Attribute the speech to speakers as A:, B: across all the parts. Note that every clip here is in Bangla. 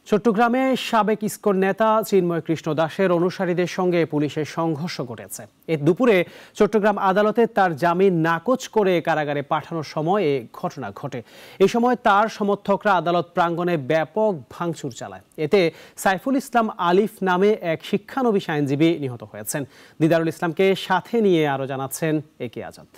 A: চট্টগ্রামে সাবেক ইসকন নেতা চিন্ময় কৃষ্ণ দাসের অনুসারীদের সঙ্গে পুলিশের সংঘর্ষ ঘটেছে। এ দুপুরে চট্টগ্রাম আদালতে তার জামিন নাকচ করে কারাগারে পাঠানোর সময় এ ঘটনা ঘটে। এই সময় তার সমর্থকরা আদালত প্রাঙ্গণে ব্যাপক ভাঙচুর চালায়। এতে সাইফুল ইসলাম আলিফ নামে এক শিক্ষানবিশ আইনজীবী নিহত হয়েছেন। দিদারুল ইসলামকে সাথে নিয়ে আরো জানাচ্ছেন একে আজাদ।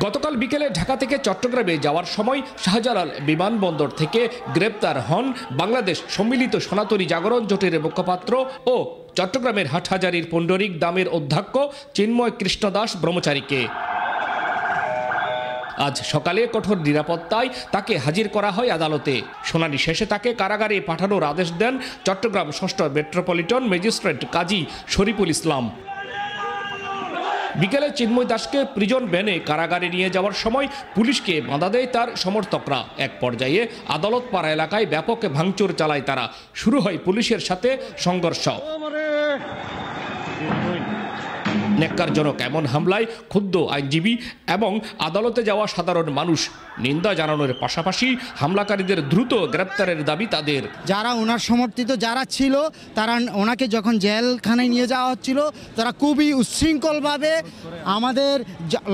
B: গতকাল বিকেলে ঢাকা থেকে চট্টগ্রামে যাওয়ার সময় শাহজালাল বিমানবন্দর থেকে গ্রেপ্তার হন বাংলাদেশ সম্মিলিত সনাতনী জাগরণ জোটের মুখপাত্র ও চট্টগ্রামের হাটহাজারীর পুণ্ডরিক দামের অধ্যক্ষ চিন্ময় কৃষ্ণ দাস ব্রহ্মচারীকে। আজ সকালে কঠোর নিরাপত্তায় তাকে হাজির করা হয় আদালতে। শুনানি শেষে তাকে কারাগারে পাঠানোর আদেশ দেন চট্টগ্রাম ৬ষ্ঠ মেট্রোপলিটন ম্যাজিস্ট্রেট কাজী শরীফুল ইসলাম। বিকেলে চিন্ময় দাসকে প্রিজন ভ্যানে কারাগারে নিয়ে যাওয়ার সময় পুলিশকে বাধা দেয় তার সমর্থকরা। এক পর্যায়ে আদালত পাড়া এলাকায় ব্যাপক ভাঙচুর চালায় তারা। শুরু হয় পুলিশের সাথে সংঘর্ষ। ন্যাক্কারজনক এমন হামলায় ক্ষুব্ধ আইনজীবী এবং আদালতে যাওয়া সাধারণ মানুষ নিন্দা জানানোর পাশাপাশি হামলাকারীদের দ্রুত গ্রেপ্তারের দাবি তাদের।
C: যারা ওনার সমর্থিত যারা ছিল তারা ওনাকে যখন জেলখানায় নিয়ে যাওয়া হচ্ছিল তারা খুবই উচ্ছৃঙ্খলভাবে আমাদের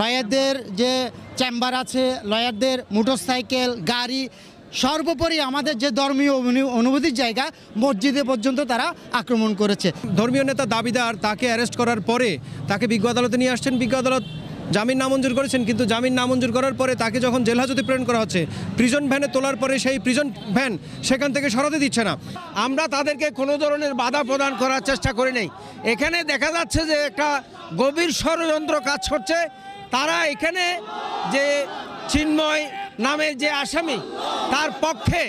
C: লয়ারদের যে চেম্বার আছে, লয়ারদের মোটরসাইকেল, গাড়ি, সর্বোপরি আমাদের যে ধর্মীয় অনুভূতির জায়গা মসজিদে পর্যন্ত তারা আক্রমণ করেছে।
D: ধর্মীয় নেতা দাবিদার তাকে অ্যারেস্ট করার পরে তাকে বিজ্ঞ আদালতে নিয়ে আসছেন। বিজ্ঞ আদালত জামিন নামঞ্জুর করেছেন, কিন্তু জামিন নামঞ্জুর করার পরে তাকে যখন জেল হাজতে প্রেরণ করা হচ্ছে, প্রিজন ভ্যানে তোলার পরে সেই প্রিজন ভ্যান সেখান থেকে সরাতে দিচ্ছে না।
E: আমরা তাদেরকে কোনো ধরনের বাধা প্রদান করার চেষ্টা করি নাই। এখানে দেখা যাচ্ছে যে একটা গভীর ষড়যন্ত্র কাজ করছে। তারা এখানে যে চিন্ময় নামের যে আসামি তার পক্ষে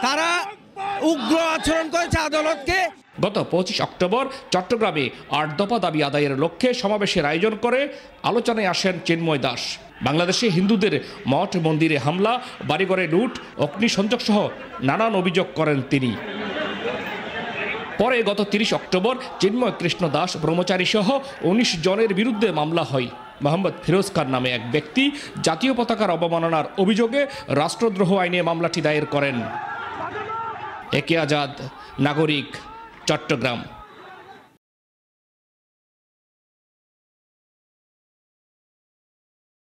E: তারা উগ্র আচরণ করেছে আদালতকে।
B: গত 25 অক্টোবর চট্টগ্রামে 8 দফা দাবি আদায়ের লক্ষ্যে সমাবেশের আয়োজন করে আলোচনায় আসেন চিন্ময় দাস। বাংলাদেশে হিন্দুদের মঠ মন্দিরে হামলা, বাড়িঘরে লুট, অগ্নিসংযোগ সহ নানান অভিযোগ করেন তিনি। পরে গত 30 অক্টোবর চিন্ময় কৃষ্ণ দাস ব্রহ্মচারী সহ 19 জনের বিরুদ্ধে মামলা হয়। মোহাম্মদ ফিরোজ খান নামে এক ব্যক্তি জাতীয় পতাকার অবমাননার অভিযোগে রাষ্ট্রদ্রোহ আইনে মামলাটি দায়ের করেন। একে আজাদ, নাগরিক, চট্টগ্রাম।